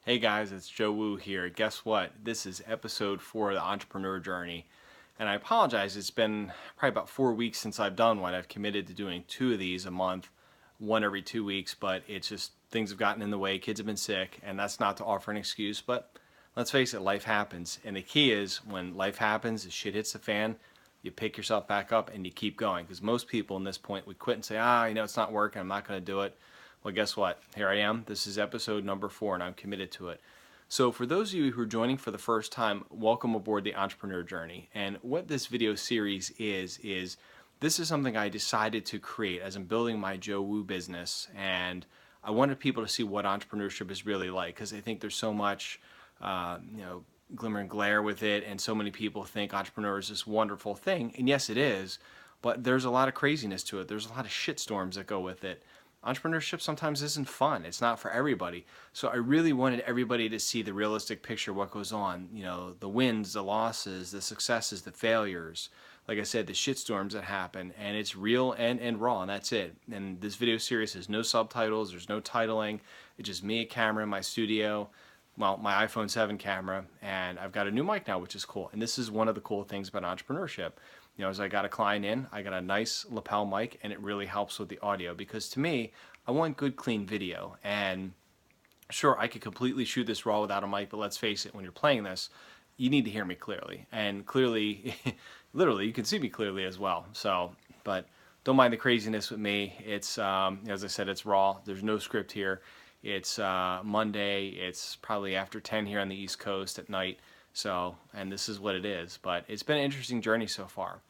Hey guys, it's Joe Wu here. Guess what? This is episode 4 of the Entrepreneur Journey. And I apologize, it's been probably about 4 weeks since I've done one. I've committed to doing 2 of these a month, one every 2 weeks, but it's just things have gotten in the way. Kids have been sick, and that's not to offer an excuse, but let's face it, life happens. And the key is when life happens, the shit hits the fan, you pick yourself back up and you keep going. Because most people in this point would quit and say, it's not working, I'm not going to do it. Well, guess what? Here I am. This is episode number 4, and I'm committed to it. So, for those of you who are joining for the first time, welcome aboard the Entrepreneur Journey. And what this video series is this is something I decided to create as I'm building my Joe Wu business. And I wanted people to see what entrepreneurship is really like because I think there's so much, glimmer and glare with it. And so many people think entrepreneur is this wonderful thing. And yes, it is. But there's a lot of craziness to it. There's a lot of shitstorms that go with it. Entrepreneurship sometimes isn't fun. It's not for everybody. So I really wanted everybody to see the realistic picture of what goes on. You know, the wins, the losses, the successes, the failures. Like I said, the shitstorms that happen. And it's real and raw, and that's it. And this video series has no subtitles. There's no titling. It's just me, a camera in my studio. Well, my iPhone 7 camera. And I've got a new mic now, which is cool. And this is one of the cool things about entrepreneurship. As I got a client in, I got a nice lapel mic, and it really helps with the audio because to me, I want good, clean video. And sure, I could completely shoot this raw without a mic, but let's face it, when you're playing this, you need to hear me clearly. And clearly, literally, you can see me clearly as well. So, but don't mind the craziness with me. It's, as I said, it's raw. There's no script here. It's Monday. It's probably after 10 here on the East Coast at night. So, and this is what it is. But it's been an interesting journey so far.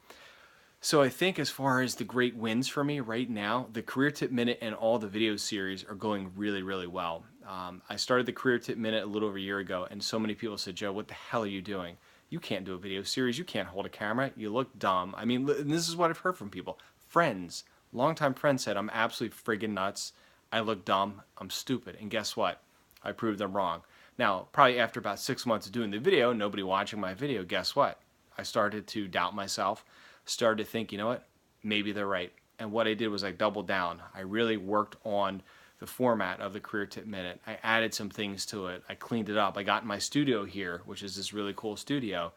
So I think as far as the great wins for me right now, the Career Tip Minute and all the video series are going really, really well. I started the Career Tip Minute a little over a year ago, and so many people said, Joe, what the hell are you doing? You can't do a video series. You can't hold a camera. You look dumb. I mean, this is what I've heard from people. Friends, longtime friends said, I'm absolutely friggin' nuts. I look dumb. I'm stupid. And guess what? I proved them wrong. Now, probably after about 6 months of doing the video, nobody watching my video, guess what? I started to doubt myself, started to think, you know what, maybe they're right. And what I did was I doubled down. I really worked on the format of the Career Tip Minute. I added some things to it. I cleaned it up. I got in my studio here, which is this really cool studio,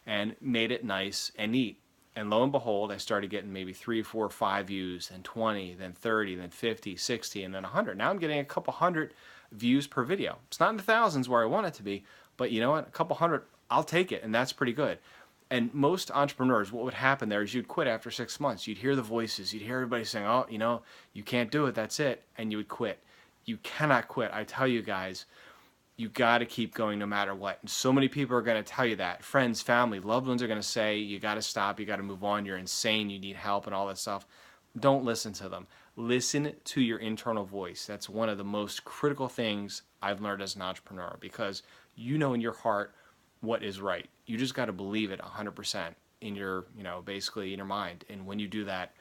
and made it nice and neat. And lo and behold, I started getting maybe 3, 4, 5 views, then 20, then 30, then 50, 60, and then 100. Now I'm getting a couple hundred views per video. It's not in the thousands where I want it to be, but you know what? A couple hundred, I'll take it, and that's pretty good. And most entrepreneurs, what would happen there is you'd quit after 6 months. You'd hear the voices. You'd hear everybody saying, oh, you can't do it. That's it. And you would quit. You cannot quit. I tell you guys, you got to keep going no matter what. And so many people are going to tell you that. Friends, family, loved ones are going to say, you got to stop. You got to move on. You're insane. You need help and all that stuff. Don't listen to them. Listen to your internal voice. That's one of the most critical things I've learned as an entrepreneur because you know in your heart what is right. You just got to believe it 100% in your, basically in your mind. And when you do that,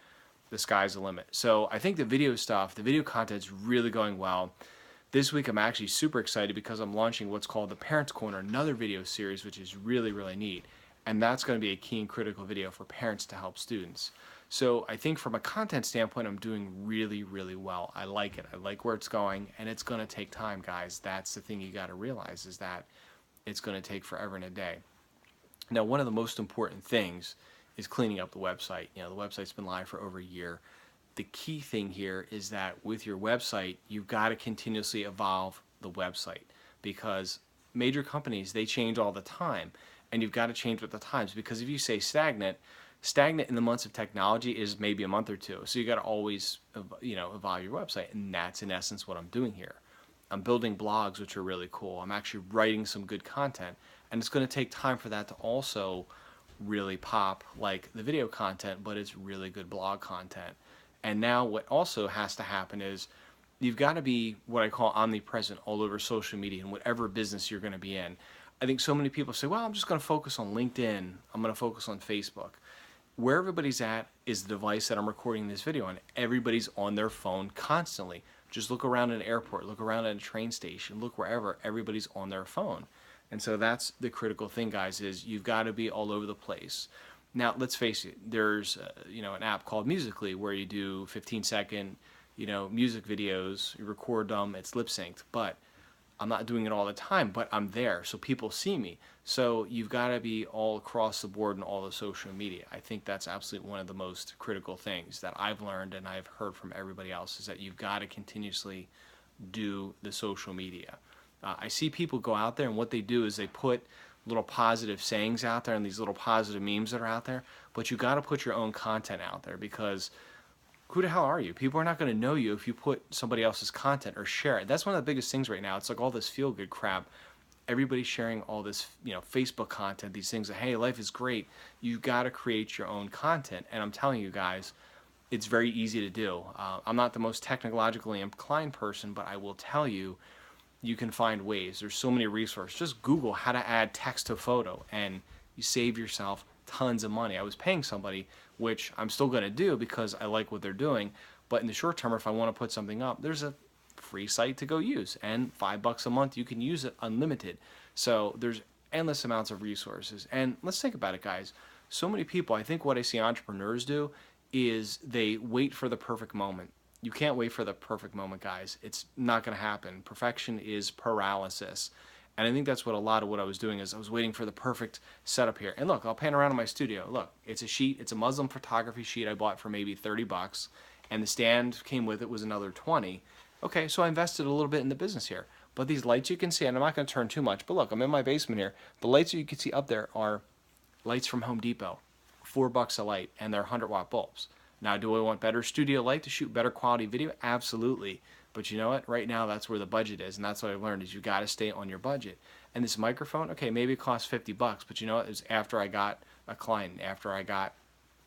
the sky's the limit. So I think the video stuff, the video content's really going well. This week I'm actually super excited because I'm launching what's called the Parents Corner, another video series, which is really, really neat. And that's going to be a key and critical video for parents to help students. So I think from a content standpoint, I'm doing really, really well. I like it. I like where it's going, and it's going to take time, guys. That's the thing you got to realize is that it's going to take forever and a day. Now, one of the most important things is cleaning up the website. The website's been live for over a year. The key thing here is that with your website, you've got to continuously evolve the website because major companies, they change all the time, and you've got to change with the times because if you say stagnant in the months of technology is maybe a month or two. So you got to always, evolve your website, and that's in essence what I'm doing here. I'm building blogs, which are really cool. I'm actually writing some good content, and it's going to take time for that to also really pop like the video content, but it's really good blog content. And now what also has to happen is you've got to be what I call omnipresent all over social media in whatever business you're going to be in. I think so many people say, well, I'm just going to focus on LinkedIn. I'm going to focus on Facebook. Where everybody's at is the device that I'm recording this video on. Everybody's on their phone constantly. Just look around at an airport, look around at a train station, look wherever, everybody's on their phone. And so that's the critical thing, guys, is you've got to be all over the place. Now, let's face it, there's an app called Musical.ly where you do 15-second music videos, you record them, it's lip synced. But I'm not doing it all the time, but I'm there, so people see me. So you've got to be all across the board in all the social media. I think that's absolutely one of the most critical things that I've learned and I've heard from everybody else, is that you've got to continuously do the social media. I see people go out there, and what they do is they put little positive sayings out there and these little positive memes that are out there, but you got to put your own content out there, because who the hell are you? People are not going to know you if you put somebody else's content or share it. That's one of the biggest things right now. It's like all this feel good crap. Everybody's sharing all this, Facebook content, these things that, hey, life is great. You've got to create your own content. And I'm telling you guys, it's very easy to do. I'm not the most technologically inclined person, but I will tell you, you can find ways. There's so many resources. Just Google how to add text to photo, and you save yourself tons of money. I was paying somebody, which I'm still going to do because I like what they're doing. But in the short term, if I want to put something up, there's a free site to go use, and $5 a month, you can use it unlimited. So there's endless amounts of resources. And let's think about it, guys. So many people, I think what I see entrepreneurs do is they wait for the perfect moment. You can't wait for the perfect moment, guys. It's not going to happen. Perfection is paralysis. And I think that's what a lot of what I was doing is I was waiting for the perfect setup here. And look, I'll pan around in my studio. Look, it's a sheet. It's a Muslim photography sheet I bought for maybe $30. And the stand came with it was another 20. Okay, so I invested a little bit in the business here. But these lights you can see, and I'm not going to turn too much, but look, I'm in my basement here. The lights that you can see up there are lights from Home Depot. $4 a light, and they're 100-watt bulbs. Now, do I want better studio light to shoot better quality video? Absolutely. But you know what? Right now, that's where the budget is, and that's what I've learned is you got to stay on your budget. And this microphone, okay, maybe it costs $50, but you know what? It was after I got a client, after I got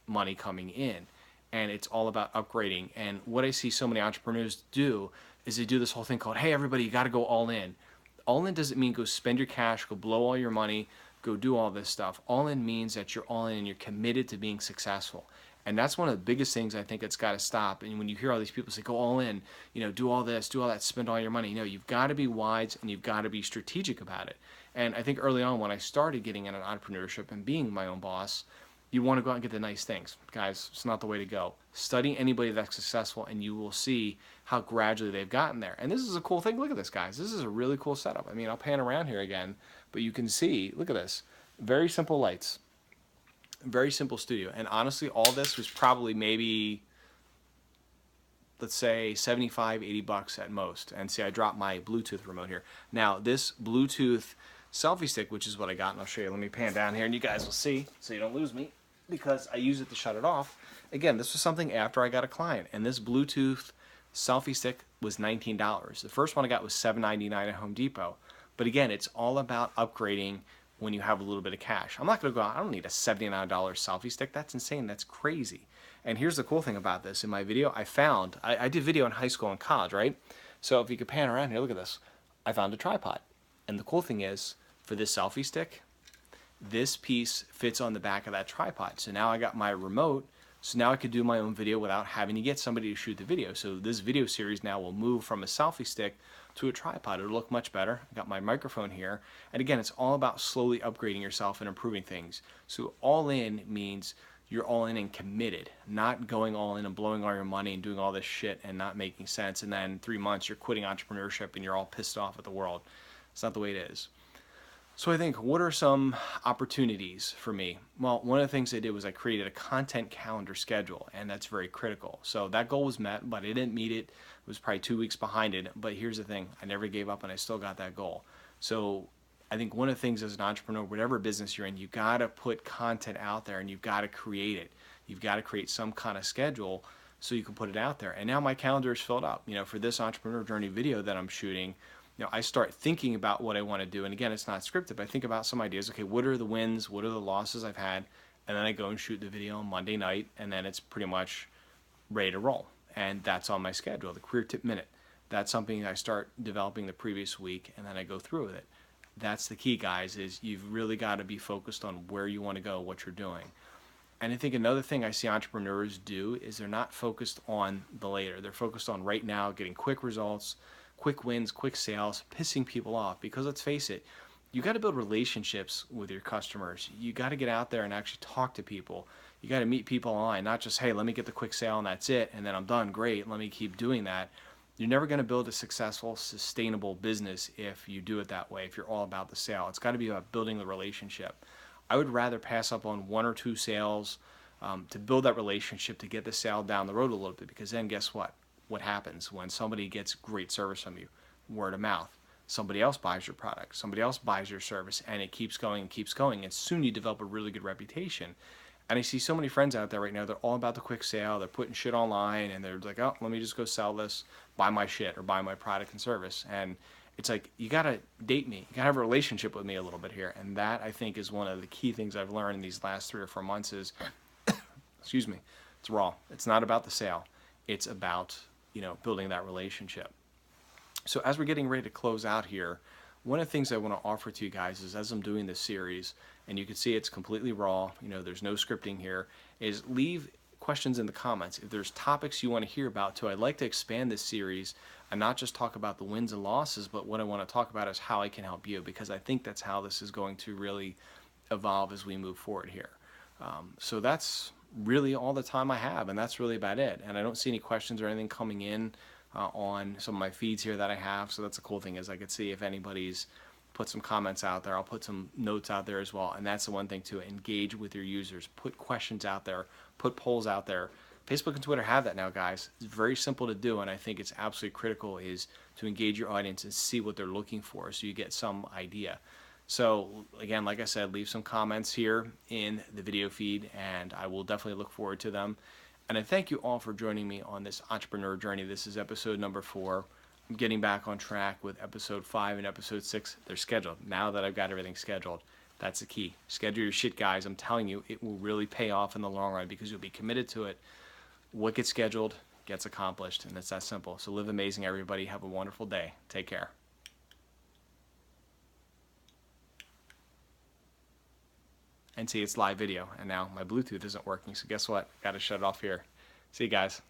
money coming in. And it's all about upgrading. And what I see so many entrepreneurs do is they do this whole thing called, hey, everybody, you got to go all in. All in doesn't mean go spend your cash, go blow all your money, go do all this stuff. All in means that you're all in and you're committed to being successful. And that's one of the biggest things I think that's got to stop. And when you hear all these people say, go all in, do all this, do all that, spend all your money. No, you've got to be wise and you've got to be strategic about it. And I think early on when I started getting into entrepreneurship and being my own boss, you want to go out and get the nice things. Guys, it's not the way to go. Study anybody that's successful and you will see how gradually they've gotten there. And this is a cool thing. Look at this, guys. This is a really cool setup. I mean, I'll pan around here again, but you can see, look at this. Very simple lights. Very simple studio. And honestly, all this was probably maybe, let's say, $75, $80 at most. And see, I dropped my Bluetooth remote here. Now, this Bluetooth selfie stick, which is what I got, and I'll show you. Let me pan down here, and you guys will see, so you don't lose me, because I use it to shut it off. Again, this was something after I got a client, and this Bluetooth selfie stick was $19. The first one I got was $7.99 at Home Depot. But again, it's all about upgrading when you have a little bit of cash. I'm not going to go out, I don't need a $79 selfie stick. That's insane. That's crazy. And here's the cool thing about this. In my video, I did video in high school and college, right? So if you could pan around here, look at this. I found a tripod. And the cool thing is, for this selfie stick, this piece fits on the back of that tripod. So now I got my remote, so now I could do my own video without having to get somebody to shoot the video. So this video series now will move from a selfie stick to a tripod. It'll look much better. I got my microphone here. And again, it's all about slowly upgrading yourself and improving things. So all in means you're all in and committed, not going all in and blowing all your money and doing all this shit and not making sense. And then 3 months you're quitting entrepreneurship and you're all pissed off at the world. It's not the way it is. So I think, what are some opportunities for me? Well, one of the things I did was I created a content calendar schedule, and that's very critical. So that goal was met, but I didn't meet it. It was probably 2 weeks behind it. But here's the thing. I never gave up, and I still got that goal. So I think one of the things as an entrepreneur, whatever business you're in, you got to put content out there, and you've got to create it. You've got to create some kind of schedule so you can put it out there. And now my calendar is filled up. For this entrepreneur journey video that I'm shooting, I start thinking about what I want to do. And again, it's not scripted, but I think about some ideas. Okay, what are the wins? What are the losses I've had? And then I go and shoot the video on Monday night, and then it's pretty much ready to roll. And that's on my schedule, the Career Tip Minute. That's something I start developing the previous week, and then I go through with it. That's the key, guys, is you've really got to be focused on where you want to go, what you're doing. And I think another thing I see entrepreneurs do is they're not focused on the later. They're focused on right now, getting quick results, quick wins, quick sales, pissing people off. Because let's face it, you got to build relationships with your customers. You got to get out there and actually talk to people. You got to meet people online, not just, hey, let me get the quick sale and that's it, and then I'm done. Great, let me keep doing that. You're never going to build a successful, sustainable business if you do it that way, if you're all about the sale. It's got to be about building the relationship. I would rather pass up on one or two sales to build that relationship, to get the sale down the road a little bit, because then guess what? What happens when somebody gets great service from you? Word of mouth. Somebody else buys your product, somebody else buys your service, and it keeps going and keeps going. And soon you develop a really good reputation. And I see so many friends out there right now, they're all about the quick sale. They're putting shit online and they're like, oh, let me just go sell this, buy my shit or buy my product and service. And it's like, you got to date me. You got to have a relationship with me a little bit here. And that, I think, is one of the key things I've learned in these last 3 or 4 months is, excuse me, it's raw. It's not about the sale. It's about, building that relationship. So as we're getting ready to close out here, one of the things I want to offer to you guys is, as I'm doing this series, and you can see it's completely raw, there's no scripting here, is leave questions in the comments. If there's topics you want to hear about too, I'd like to expand this series and not just talk about the wins and losses, but what I want to talk about is how I can help you, because I think that's how this is going to really evolve as we move forward here. So that's really all the time I have, and that's really about it. And I don't see any questions or anything coming in on some of my feeds here that I have. So that's the cool thing, is I could see if anybody's put some comments out there. I'll put some notes out there as well. And that's the one thing, to engage with your users. Put questions out there. Put polls out there. Facebook and Twitter have that now, guys. It's very simple to do, and I think it's absolutely critical, is to engage your audience and see what they're looking for so you get some idea. So again, like I said, leave some comments here in the video feed, and I will definitely look forward to them. And I thank you all for joining me on this entrepreneur journey. This is episode number 4. I'm getting back on track with episode 5 and episode 6. They're scheduled. Now that I've got everything scheduled, that's the key. Schedule your shit, guys. I'm telling you, it will really pay off in the long run because you'll be committed to it. What gets scheduled gets accomplished, and it's that simple. So live amazing, everybody. Have a wonderful day. Take care. And see, it's live video, and now my Bluetooth isn't working, so guess what? Got to shut it off here. See you guys.